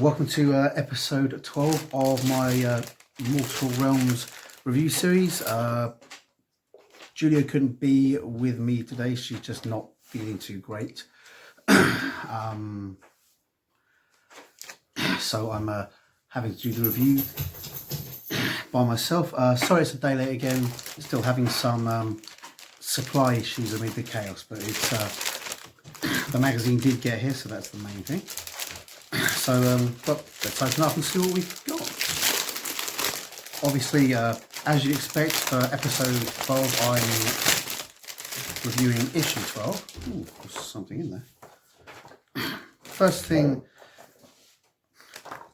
welcome to episode 12 of my Mortal Realms review series. Julia couldn't be with me today, she's just not feeling too great. So I'm having to do the review by myself. Sorry it's a day late again, still having some supply issues amid the chaos, but it's the magazine did get here, so that's the main thing. So, but let's open up and see what we've got. Obviously, as you'd expect, for episode 12, I'm reviewing issue 12. Ooh, there's something in there. First thing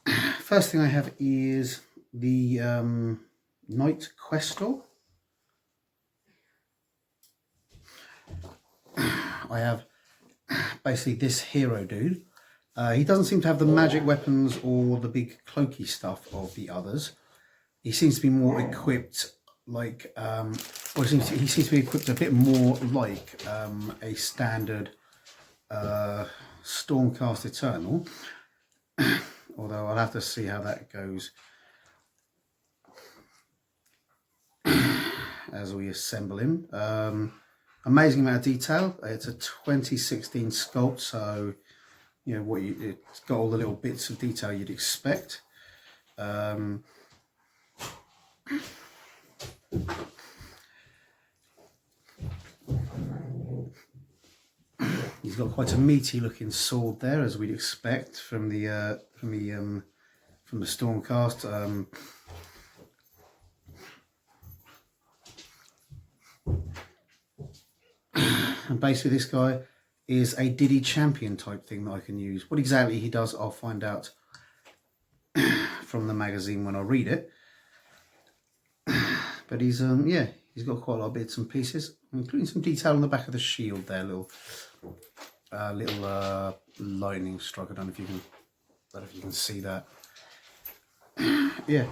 I have is the Night Questor. I have basically this hero dude. He doesn't seem to have the magic weapons or the big cloaky stuff of the others. He seems to be more equipped like, he seems to be equipped a bit more like a standard Stormcast Eternal. Although I'll have to see how that goes as we assemble him. Amazing amount of detail. It's a 2016 sculpt, so you know what it's got all the little bits of detail you'd expect. He's got quite a meaty looking sword there, as we'd expect from the Stormcast. And basically this guy is a Diddy champion type thing that I can use. What exactly he does, I'll find out from the magazine when I read it. But he's yeah, he's got quite a lot of bits and pieces, including some detail on the back of the shield there, little lightning strike. I don't know if you can see that. Yeah.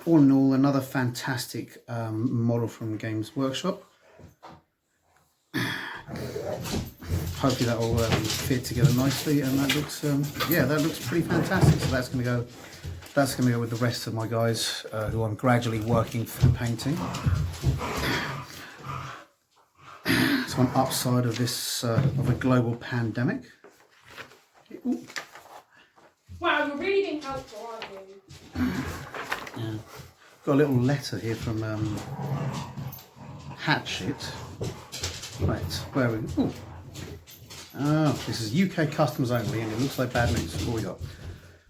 All in all, another fantastic model from Games Workshop. Hopefully that will fit together nicely, and that looks yeah, that looks pretty fantastic. So that's going to go with the rest of my guys who I'm gradually working through painting. It's one upside of this of a global pandemic. Ooh. Wow, you're reading helpful, aren't you? Yeah. Got a little letter here from Hatchet. Right, where are we? Ooh. Oh, this is UK customs only, and it looks like bad news. What we got?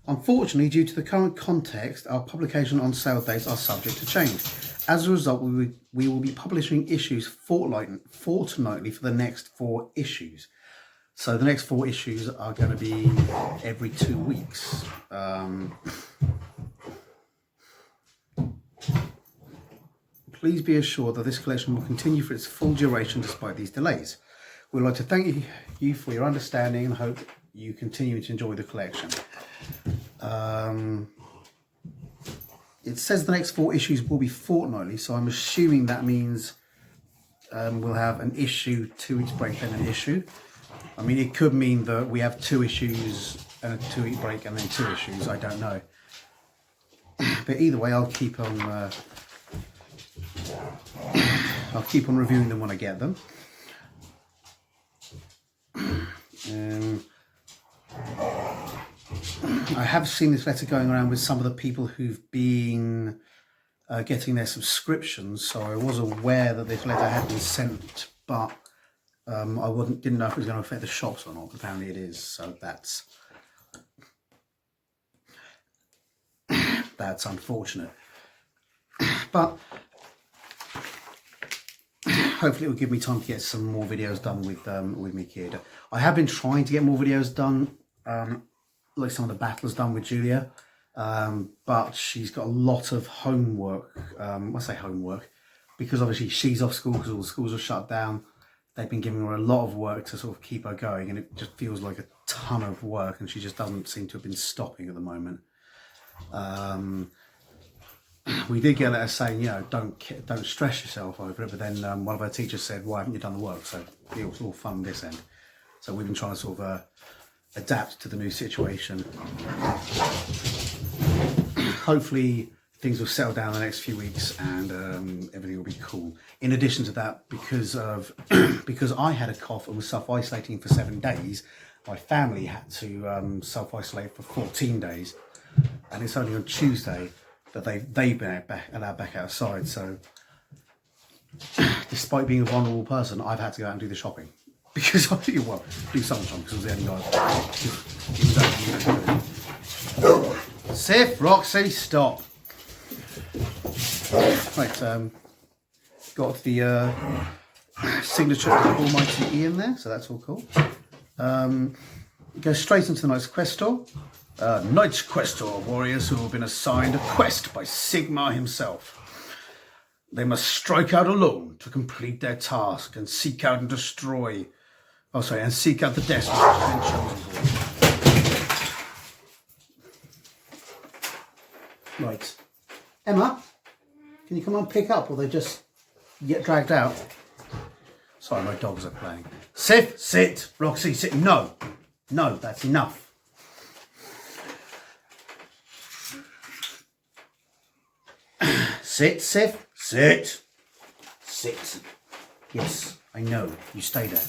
Unfortunately, due to the current context, our publication on sale dates are subject to change. As a result, we will be publishing issues fortnightly for the next 4 issues. So the next 4 issues are going to be every 2 weeks. Please be assured that this collection will continue for its full duration despite these delays. We'd like to thank you for your understanding and hope you continue to enjoy the collection. It says the next 4 issues will be fortnightly, so I'm assuming that means we'll have an issue, 2 weeks break, then an issue. I mean, it could mean that we have 2 issues and a 2-week break and then 2 issues, I don't know. But either way, I'll keep on reviewing them when I get them. I have seen this letter going around with some of the people who've been getting their subscriptions, so I was aware that this letter had been sent, but I didn't know if it was going to affect the shops or not. Apparently it is, so that's unfortunate. But hopefully it will give me time to get some more videos done with me kid. I have been trying to get more videos done, like some of the battles done with Julia, but she's got a lot of homework. I say homework because obviously she's off school because all the schools are shut down. They've been giving her a lot of work to sort of keep her going, and it just feels like a ton of work, and she just doesn't seem to have been stopping at the moment. We did get a letter saying, you know, don't stress yourself over it, but then one of our teachers said, why haven't you done the work? So it was all fun this end. So we've been trying to sort of adapt to the new situation. Hopefully things will settle down in the next few weeks and everything will be cool. In addition to that, because I had a cough and was self-isolating for 7 days, my family had to self-isolate for 14 days, and it's only on Tuesday that they've been allowed back outside. So despite being a vulnerable person, I've had to go out and do the shopping. Because I do, well, do some shopping because it was the only guy. Sif, Roxy, stop. Right, got the signature of Almighty Ian there, so that's all cool. Go straight into the Knight's Quest store. Knight's Quest store warriors who have been assigned a quest by Sigmar himself. They must strike out alone to complete their task and seek out and destroy. Oh, sorry, and seek out the destiny which has been chosen for. Right, Emma, can you come and pick up, or they just get dragged out? Sorry, my dogs are playing. Sif, sit. Roxy, sit. No, that's enough. Sit, Sif. Sit. Sit. Yes, I know. You stay there.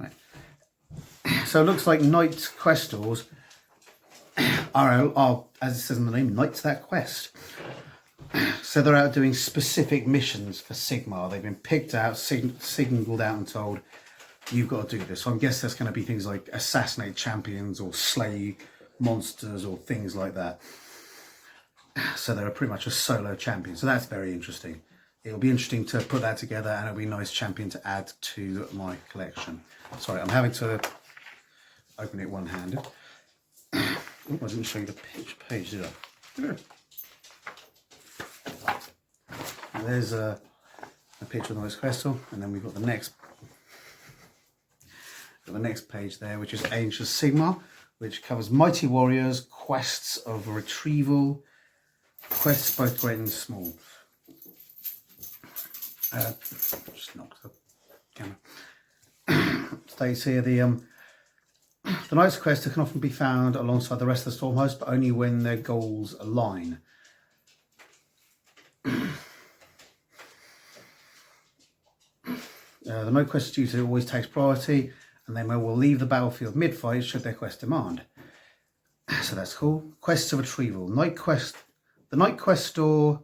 Right. So it looks like Knight Quest stores are, as it says in the name, Knights That Quest. So they're out doing specific missions for Sigmar. They've been picked out, singled out and told, you've got to do this. So I guess there's going to be things like assassinate champions or slay monsters or things like that. So they're pretty much a solo champion. So that's very interesting. It'll be interesting to put that together, and it'll be a nice champion to add to my collection. Sorry, I'm having to open it one-handed. Oh, I didn't show you the page, did I? And there's a picture of the Knight's Crystal, and then we've got the next page there, which is Ancient Sigmar, which covers mighty warriors, quests of retrieval, quests both great and small. Just knocked the camera. States here the Knight's Quest can often be found alongside the rest of the storm host, but only when their goals align. The Knight Quest duty always takes priority, and they will leave the battlefield mid-fight should their quest demand. So that's cool. Quests of retrieval. The Knight Quest store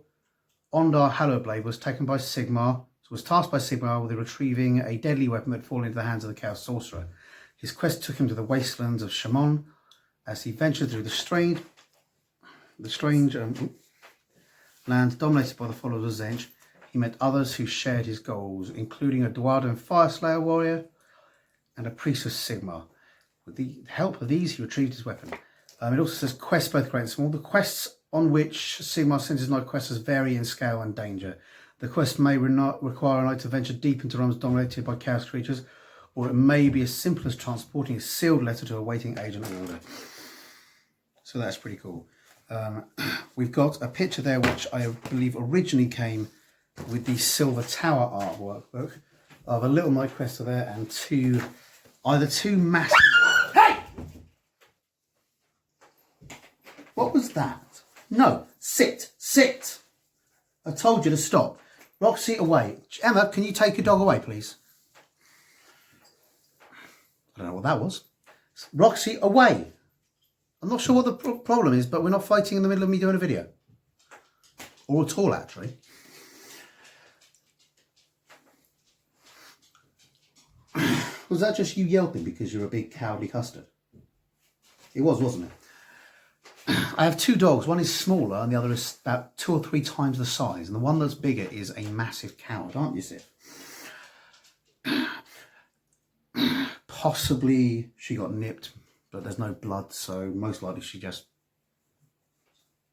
Ondar Hallowblade was taken by Sigmar. Was tasked by Sigmar with retrieving a deadly weapon that had fallen into the hands of the Chaos Sorcerer. His quest took him to the wastelands of Shaman. As he ventured through the strange land dominated by the followers of Zench, he met others who shared his goals, including a Dwarven Fireslayer warrior and a priest of Sigmar. With the help of these, he retrieved his weapon. It also says quests both great and small. The quests on which Sigmar sends his Knight Quests vary in scale and danger. The quest may require a knight to venture deep into realms dominated by chaos creatures, or it may be as simple as transporting a sealed letter to a waiting agent order. So that's pretty cool. We've got a picture there which I believe originally came with the Silver Tower artwork book of a little Knight Quester there and either two massive... Hey! What was that? No, sit. I told you to stop. Roxy, away. Emma, can you take your dog away, please? I don't know what that was. Roxy, away. I'm not sure what the problem is, but we're not fighting in the middle of me doing a video. Or at all, actually. Was that just you yelping because you're a big cowardly custard? It was, wasn't it? I have two dogs. One is smaller and the other is about 2 or 3 times the size. And the one that's bigger is a massive coward, aren't you, Sif? Possibly she got nipped, but there's no blood, so most likely she just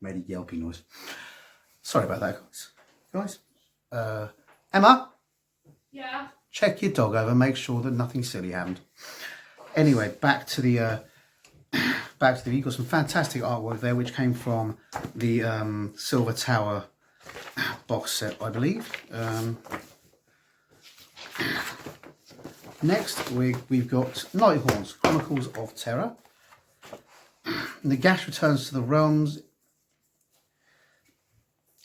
made a yelping noise. Sorry about that, guys. Emma? Yeah? Check your dog over, make sure that nothing silly happened. Anyway, back to the you've got some fantastic artwork there, which came from the Silver Tower box set, I believe. Next, we've got Nighthorns, Chronicles of Terror. Nagash returns to the realms.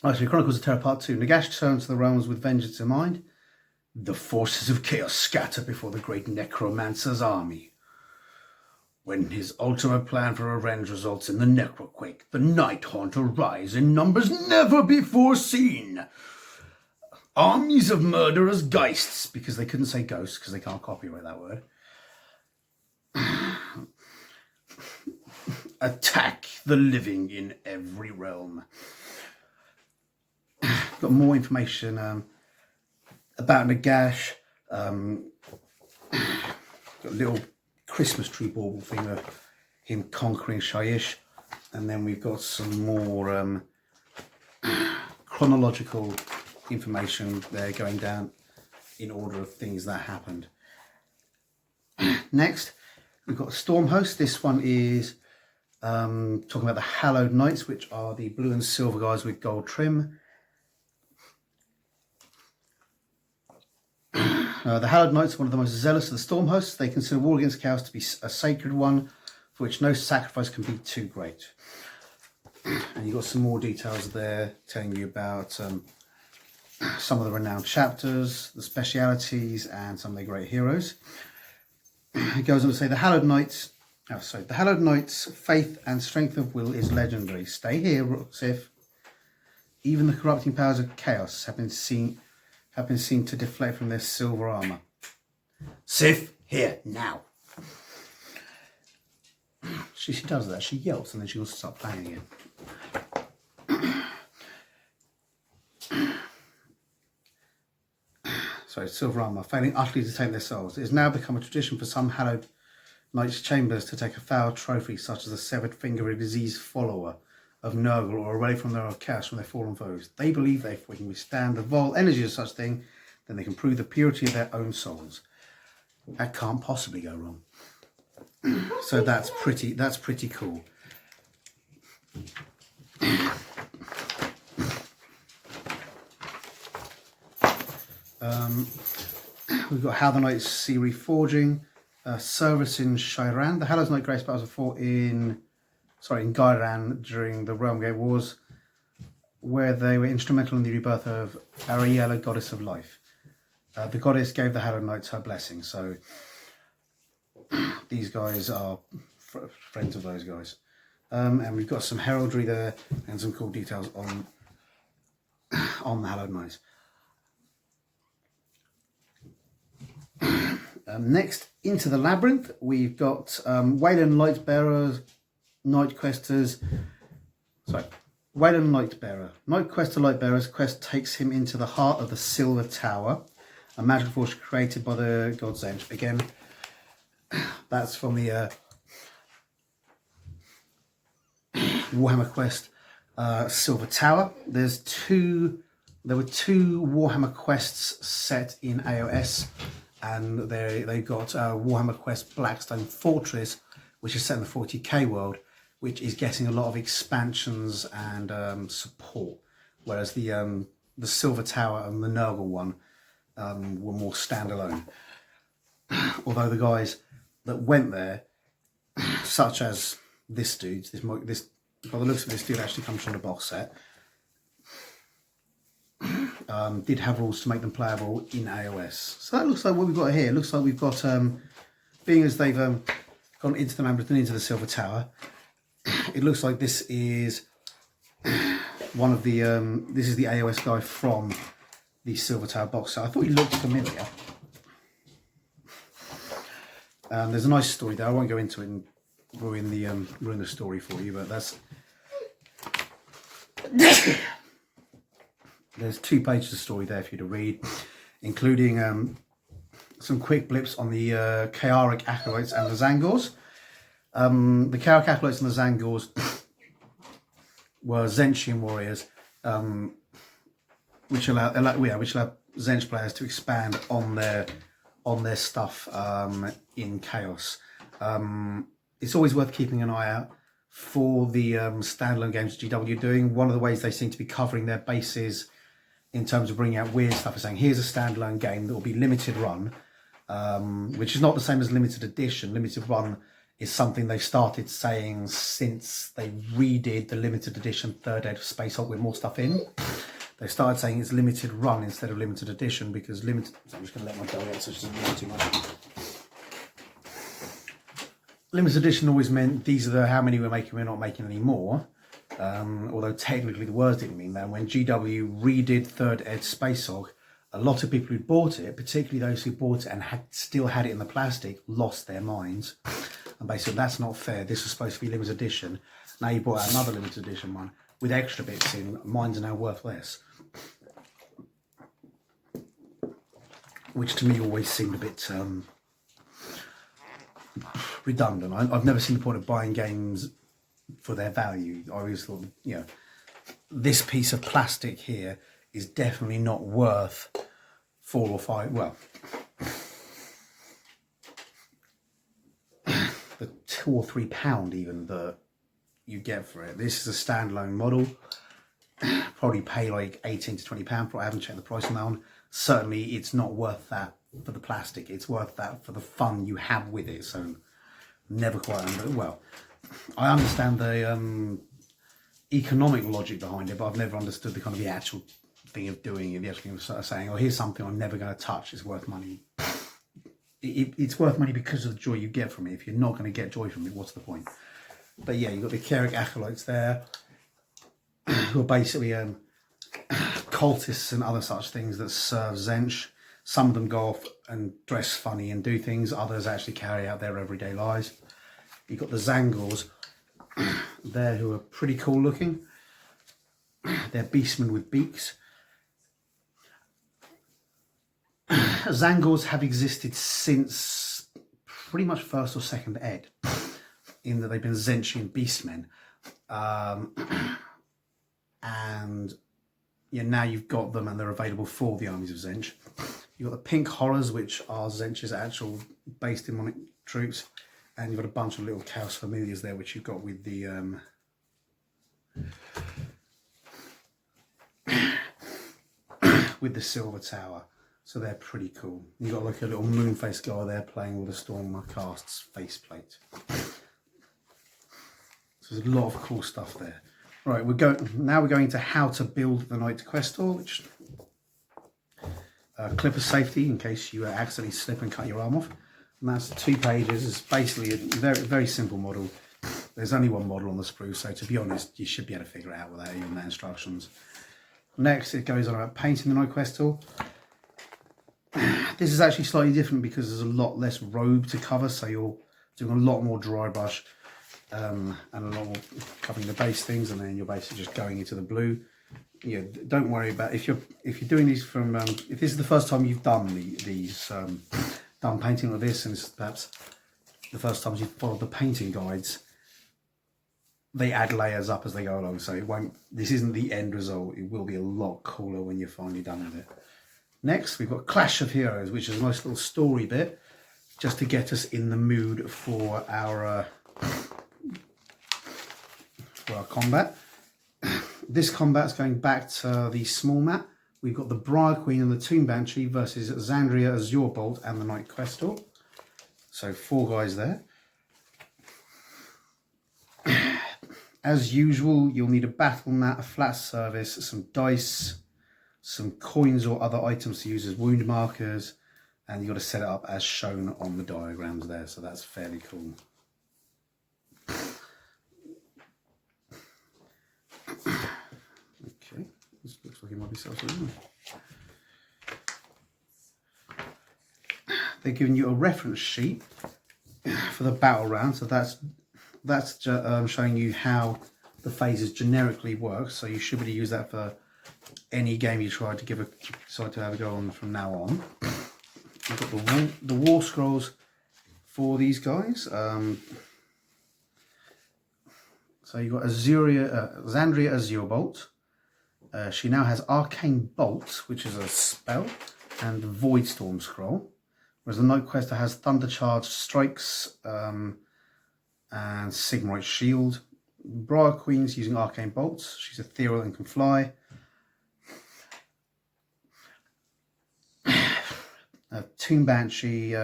Actually, Chronicles of Terror Part 2. Nagash returns to the realms with vengeance in mind. The forces of chaos scatter before the great necromancer's army. When his ultimate plan for revenge results in the necroquake, the Nighthaunt arise in numbers never before seen. Armies of murderous geists, because they couldn't say ghosts because they can't copyright that word, attack the living in every realm. Got more information about Nagash. Got a little Christmas tree bauble thing of him conquering Shyish, and then we've got some more chronological information there going down in order of things that happened. Next, we've got Stormhost. This one is talking about the Hallowed Knights, which are the blue and silver guys with gold trim. The Hallowed Knights are one of the most zealous of the Stormhosts. They consider war against chaos to be a sacred one, for which no sacrifice can be too great. And you've got some more details there telling you about some of the renowned chapters, the specialities, and some of their great heroes. It goes on to say the Hallowed Knights. The Hallowed Knight's faith and strength of will is legendary. Stay here, Sif. Even the corrupting powers of chaos have been seen to deflect from their silver armor. Sif, here, now. She does that. She yelps and then she wants to start playing again. Sorry, silver armor, failing utterly to take their souls. It has now become a tradition for some Hallowed Knights' chambers to take a foul trophy, such as a severed finger of a diseased follower of Nurgle or a relic from their chaos from their fallen foes. They believe that if we can withstand the vile energy of such thing, then they can prove the purity of their own souls. That can't possibly go wrong. So that's pretty cool. We've got How the Knights See Reforging, service in Shiran. The Hallowed Knight Grace battles were fought in Gairan during the Realm Gate Wars, where they were instrumental in the rebirth of Ariella, Goddess of Life. The goddess gave the Hallowed Knights her blessing, so these guys are friends of those guys. And we've got some heraldry there and some cool details on the Hallowed Knights. Next, into the Labyrinth, we've got Wayland Lightbearers, Night Questers. Wayland Lightbearer. Night Quester Lightbearer's quest takes him into the heart of the Silver Tower, a magical force created by the god Zench. Again, that's from the Warhammer Quest Silver Tower. There were two Warhammer quests set in AOS, and they got Warhammer Quest Blackstone Fortress, which is set in the 40k world, which is getting a lot of expansions and support, whereas the Silver Tower and the Nurgle one were more standalone. Although the guys that went there, such as this dude, by the looks of this dude, actually comes from the box set, did have rules to make them playable in AOS. So that looks like what we've got here. It looks like we've got, being as they've gone into the Labyrinth and into the Silver Tower, it looks like this is one of the, this is the AOS guy from the Silver Tower box set. I thought he looked familiar. There's a nice story there. I won't go into it and ruin the story for you, but that's... There's 2 pages of story there for you to read, including some quick blips on the Chaoric Acolytes and the Zangors. The Chaoric Acolytes and the Zangors were Zenchian warriors, which allow Zench players to expand on their stuff in Chaos. It's always worth keeping an eye out for the standalone games GW are doing. One of the ways they seem to be covering their bases in terms of bringing out weird stuff is saying, here's a standalone game that will be limited run, which is not the same as limited edition. Limited run is something they started saying since they redid the limited edition third ed of Space Hulk with more stuff in. They started saying it's limited run instead of limited edition because limited. So I'm just going to let my dough out so it doesn't move too much. Limited edition always meant these are the how many we're making. We're not making any more. Although technically the words didn't mean that. When GW redid third ed Space Hulk, a lot of people who bought it, particularly those who bought it and still had it in the plastic, lost their minds. And basically, that's not fair. This was supposed to be limited edition. Now you bought out another limited edition one with extra bits in. Mine's now worth less. Which to me always seemed a bit redundant. I've never seen the point of buying games for their value. I always thought, you know, this piece of plastic here is definitely not worth 4 or 5, well, the £2 or £3 even that you get for it. This is a standalone model. Probably pay like £18 to £20. I haven't checked the price on that one. Certainly it's not worth that for the plastic. It's worth that for the fun you have with it. So never quite well, I understand the economic logic behind it, but I've never understood the kind of the actual thing of doing it. The actual thing of sort of saying, oh, here's something I'm never going to touch. It's worth money. It's worth money because of the joy you get from it. If you're not going to get joy from it, what's the point? But yeah, you've got the Keurig acolytes there, who are basically cultists and other such things that serve Zench. Some of them go off and dress funny and do things. Others actually carry out their everyday lives. You've got the Zangors there, who are pretty cool looking. They're beastmen with beaks. Zangors have existed since pretty much first or second ed, in that they've been Zenchian beastmen. And yeah, now you've got them and they're available for the armies of Zench. You've got the pink horrors, which are Zench's actual base demonic troops. And you've got a bunch of little Chaos Familiars there, which you've got with the with the Silver Tower. So they're pretty cool. You've got like a little Moonface guy there playing with the Stormcast's faceplate. So there's a lot of cool stuff there. Right, now we're going to how to build the Knight Questor, which clip of safety in case you accidentally slip and cut your arm off. And that's 2 pages. It's basically a very, very simple model. There's only one model on the sprue, so to be honest, you should be able to figure it out without even the instructions. Next, it goes on about painting the Knight Questor. This is actually slightly different because there's a lot less robe to cover, so you're doing a lot more dry brush and a lot more covering the base things, and then you're basically just going into the blue. Yeah, don't worry about if you're doing these from if this is the first time you've done done painting like this, and it's perhaps the first time you've followed the painting guides. They add layers up as they go along, so it won't. This isn't the end result. It will be a lot cooler when you're finally done with it. Next, we've got Clash of Heroes, which is a nice little story bit, just to get us in the mood for our combat. This combat's going back to the small map. We've got the Briar Queen and the Tomb Banshee versus Xandria Azure Bolt and the Knight Questor. So 4 guys there. As usual, you'll need a battle mat, a flat surface, some dice, some coins or other items to use as wound markers, and you've got to set it up as shown on the diagrams there, so that's fairly cool. Okay, this looks like it might be self-reading. They're giving you a reference sheet for the battle round, so that's showing you how the phases generically work. So you should be able to use that for any game you decide to have a go on from now on. You've got the war scrolls for these guys. So you've got Xandria Azure Bolt. She now has Arcane Bolt, which is a spell, and Void Storm Scroll. Whereas the Knight Questor has Thunder Charge, Strikes, and Sigmarite Shield. Briar Queen's using Arcane Bolts. She's ethereal and can fly. Tomb Banshee,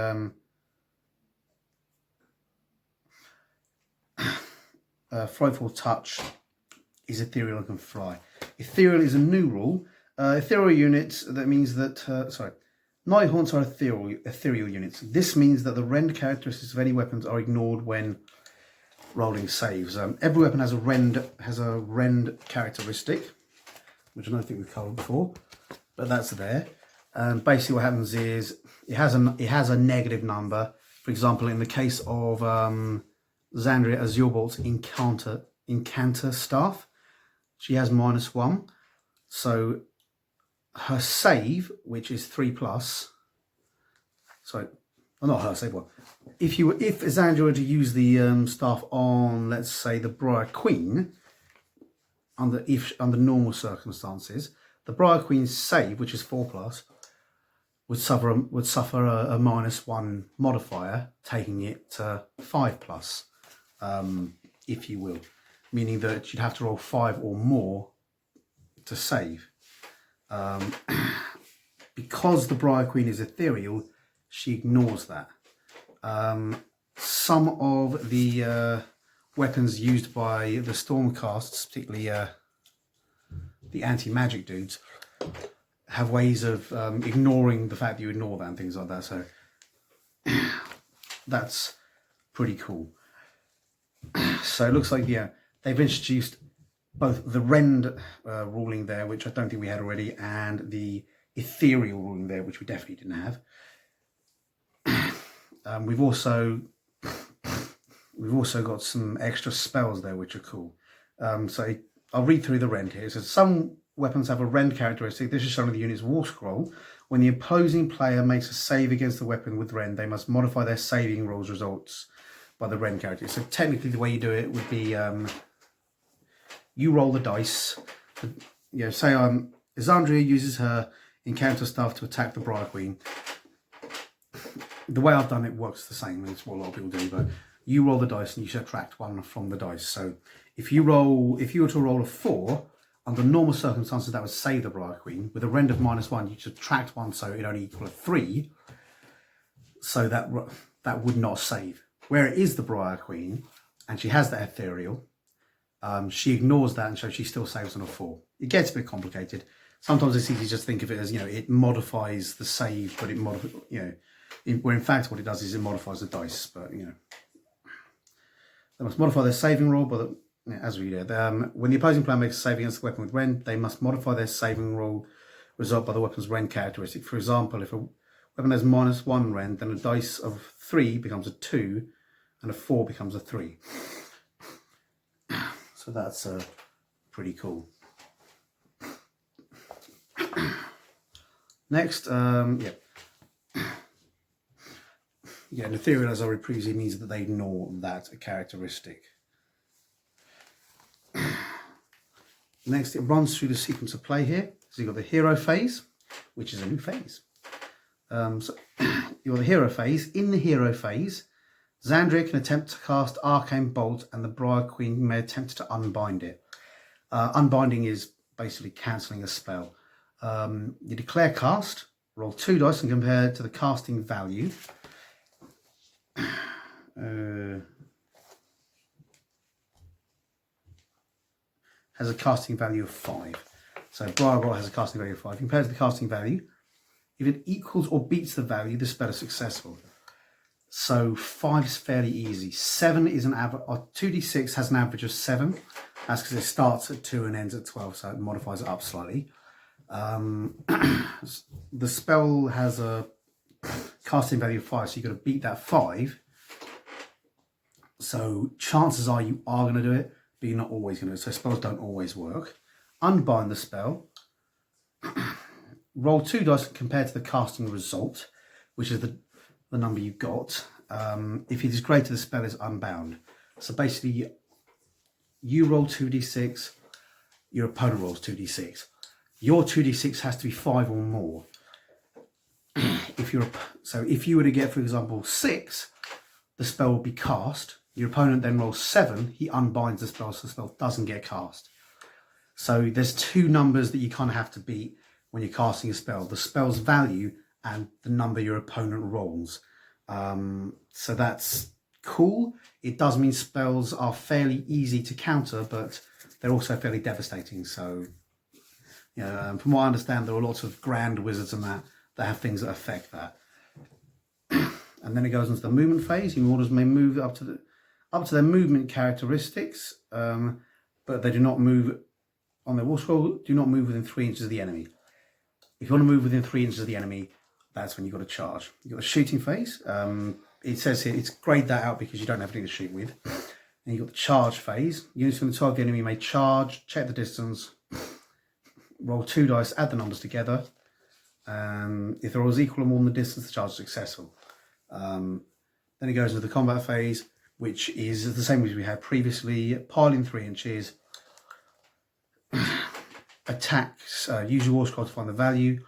Frightful Touch is ethereal and can fly. Ethereal is a new rule. Ethereal units, that means that, Night Haunts are ethereal units. This means that the rend characteristics of any weapons are ignored when rolling saves. Every weapon has a rend characteristic, which I don't think we've covered before, but that's there. And basically what happens is it has a negative number. For example, in the case of Xandria Azurbolt's Incanter Staff, she has -1. So her save, which is 3+, sorry, well, not her save one. If Xandria were to use the staff on, let's say, the Briar Queen, under normal circumstances, the Briar Queen's save, which is 4+, would suffer a -1 modifier, taking it to 5+, if you will, meaning that you'd have to roll 5 or more to save. Because the Briar Queen is ethereal, she ignores that. Some of the weapons used by the Stormcasts, particularly the anti-magic dudes, have ways of ignoring the fact that you ignore that and things like that. So that's pretty cool. So it looks like, yeah, they've introduced both the rend ruling there, which I don't think we had already, and the ethereal ruling there, which we definitely didn't have. We've also got some extra spells there, which are cool. So I'll read through the rend here. So some weapons have a rend characteristic. This is shown in the unit's war scroll. When the opposing player makes a save against the weapon with rend, they must modify their saving rolls results by the rend characteristic. So technically the way you do it would be you roll the dice. You know, say Xandria uses her encounter staff to attack the Briar Queen. The way I've done it works the same. It's what a lot of people do, but you roll the dice and you subtract 1 from the dice. So if you were to roll a 4, under normal circumstances that would save the Briar Queen. With a rend of -1, you subtract 1, so it only equal a 3. So that would not save. Where it is the Briar Queen, and she has that ethereal, she ignores that, and so she still saves on a 4. It gets a bit complicated. Sometimes it's easy to just think of it as, you know, it modifies the save, but where in fact what it does is it modifies the dice. But, you know, they must modify their saving roll, but as we did, when the opposing player makes a save against the weapon with rend, they must modify their saving roll result by the weapon's rend characteristic. For example, if a weapon has -1 rend, then a dice of 3 becomes a 2, and a 4 becomes a 3. So that's pretty cool. Next, and ethereal, as I read previously, means that they ignore that characteristic. Next, it runs through the sequence of play here. So you've got the hero phase, which is a new phase. So you've got the hero phase. In the hero phase, Xandria can attempt to cast Arcane Bolt, and the Briar Queen may attempt to unbind it. Unbinding is basically cancelling a spell. You declare cast, roll 2 dice and compare it to the casting value. Has a casting value of 5. So Briar Bolt has a casting value of 5. Compared to the casting value, if it equals or beats the value, the spell is successful. So 5 is fairly easy. 7 is an average, or 2d6 has an average of 7. That's because it starts at 2 and ends at 12, so it modifies it up slightly. The spell has a casting value of 5, so you've got to beat that 5. So chances are you are going to do it, but you're not always going to do it. So spells don't always work. Unbind the spell. Roll 2 dice compared to the casting result, which is the number you got. If it is greater, the spell is unbound. So basically, you roll 2d6, your opponent rolls 2d6. Your 2d6 has to be 5 or more. If you were to get, for example, 6, the spell will be cast. Your opponent then rolls 7, he unbinds the spell, so the spell doesn't get cast. So there's 2 numbers that you kind of have to beat when you're casting a spell. The spell's value and the number your opponent rolls. So that's cool. It does mean spells are fairly easy to counter, but they're also fairly devastating. So, you know, from what I understand, there are lots of grand wizards and that have things that affect that. And then it goes into the movement phase. Your orders may move up to their movement characteristics, but they do not move on their war scroll. Do not move within 3 inches of the enemy. If you want to move within 3 inches of the enemy, that's when you've got to charge. You've got a shooting phase. It says here, it's grayed that out because you don't have anything to shoot with. And you've got the charge phase. Units from the target the enemy may charge, check the distance, roll 2 dice, add the numbers together. If the roll is equal or more than the distance, the charge is successful. Then it goes into the combat phase, which is the same as we had previously. Pile in 3 inches. Attacks, use your war scroll to find the value.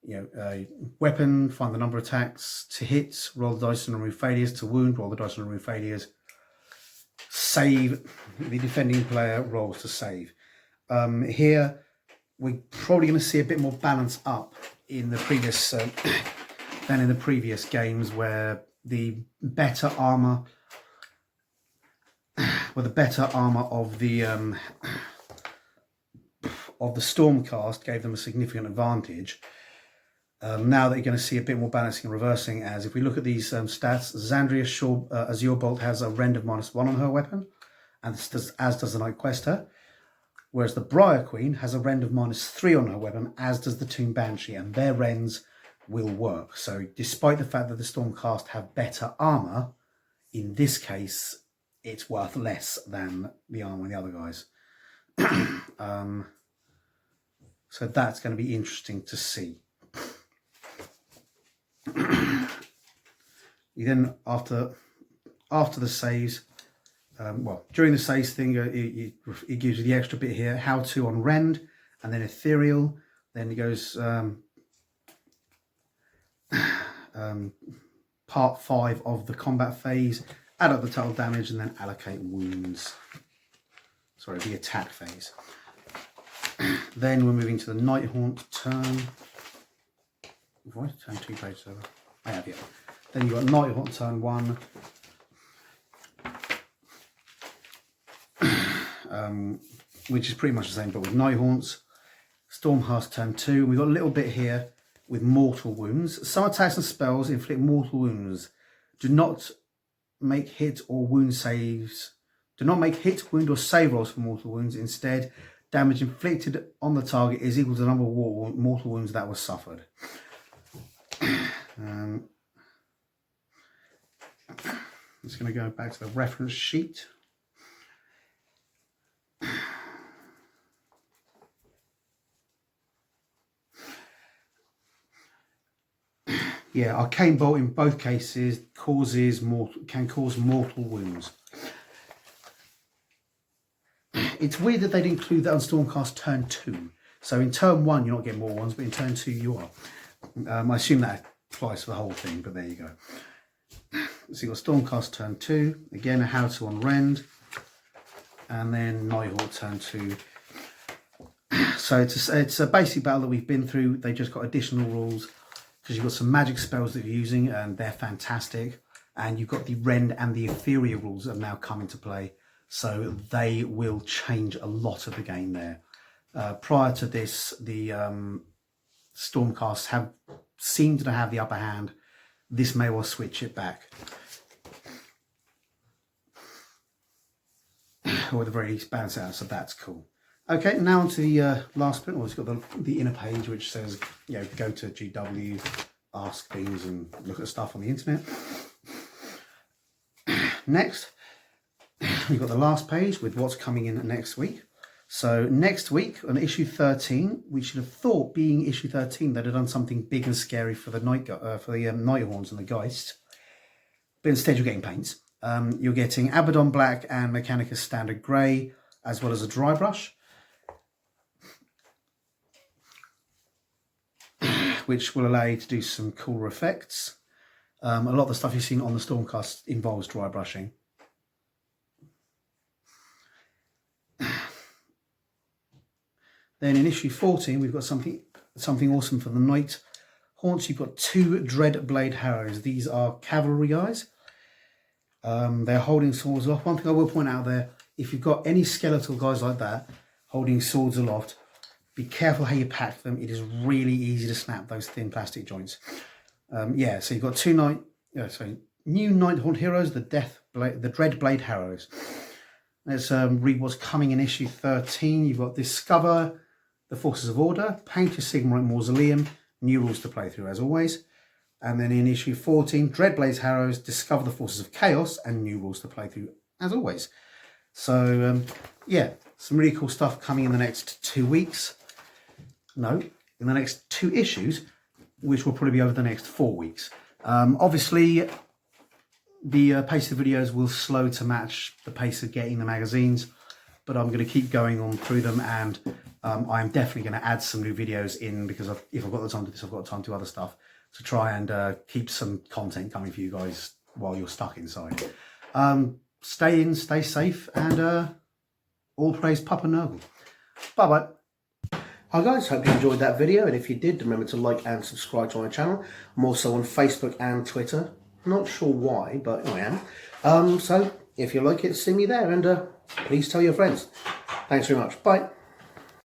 You know, weapon, find the number of attacks. To hit, roll the dice and remove failures. To wound, roll the dice and remove failures. Save, the defending player rolls to save. Here, we're probably going to see a bit more balance up in the previous than in the previous games, where the better armor, of the Stormcast gave them a significant advantage. Now that you're going to see a bit more balancing and reversing, as if we look at these stats, Xandria Azure Bolt has a rend of -1 on her weapon, and as does the Night Quester, whereas the Briar Queen has a rend of -3 on her weapon, as does the Tomb Banshee, and their rends will work. So despite the fact that the Stormcast have better armor, in this case, it's worth less than the armor of the other guys. So that's going to be interesting to see. You then, after the saves, during the saves thing, it gives you the extra bit here, how to on rend, and then ethereal. Then it goes part 5 of the combat phase, add up the total damage, and then allocate wounds. Sorry, the attack phase. Then we're moving to the Nighthaunt turn. Have I turned 2 pages over? I have, yeah. Then you've got Nighthaunt turn 1. Which is pretty much the same, but with Nighthaunts. Stormcast turn 2. We've got a little bit here with mortal wounds. Some attacks and spells inflict mortal wounds. Do not make hit or wound saves. Do not make hit, wound, or save rolls for mortal wounds. Instead, damage inflicted on the target is equal to the number of mortal wounds that were suffered. I'm just going to go back to the reference sheet. Yeah, Arcane Bolt in both cases can cause mortal wounds. It's weird that they'd include that on Stormcast turn 2. So in turn 1 you're not getting more ones, but in turn 2 you are. I assume that applies for the whole thing, but there you go. So you've got Stormcast turn 2, again a how to on rend, and then Nighthaunt turn 2. So it's a basic battle that we've been through. They just got additional rules, because you've got some magic spells that you're using, and they're fantastic. And you've got the rend and the ethereal rules that have now come into play. So they will change a lot of the game there. Prior to this, the Stormcasts have seemed to have the upper hand. This may well switch it back. Or at the very least balance it out, so that's cool. Okay, now on to the last bit. Well, it's got the inner page which says, you know, go to GW, ask things and look at stuff on the internet. Next, we've got the last page with what's coming in next week. So next week on issue 13, we should have thought, being issue 13, they'd have done something big and scary for the Nighthorns and the Geist. But instead you're getting paints. You're getting Abaddon Black and Mechanicus Standard Grey, as well as a dry brush, which will allow you to do some cooler effects. A lot of the stuff you've seen on the Stormcast involves dry brushing. Then in issue 14, we've got something awesome for the Night Haunts, you've got 2 Dread Blade Harrows. These are cavalry guys. They're holding swords aloft. One thing I will point out there, if you've got any skeletal guys like that holding swords aloft, be careful how you pack them. It is really easy to snap those thin plastic joints. Yeah, so you've got 2 new Night Haunt heroes, the Dread Blade Harrows. Let's read what's coming in issue 13. You've got Discover the Forces of Order, Paint Your Sigmarite Mausoleum, new rules to play through as always. And then in issue 14, Dreadblade's Harrows, Discover the Forces of Chaos, and new rules to play through as always. So, yeah, some really cool stuff coming in the next 2 weeks. No, in the next 2 issues, which will probably be over the next 4 weeks. Obviously, the pace of the videos will slow to match the pace of getting the magazines, but I'm going to keep going on through them, and I'm definitely going to add some new videos in, because if I've got the time to do this, I've got time to do other stuff, to try and keep some content coming for you guys while you're stuck inside. Stay in, stay safe, and all praise Papa Nurgle. Bye-bye. Hi guys, hope you enjoyed that video, and if you did, remember to like and subscribe to my channel. I'm also on Facebook and Twitter. Not sure why, but I am. So if you like it, see me there, and please tell your friends. Thanks very much. Bye.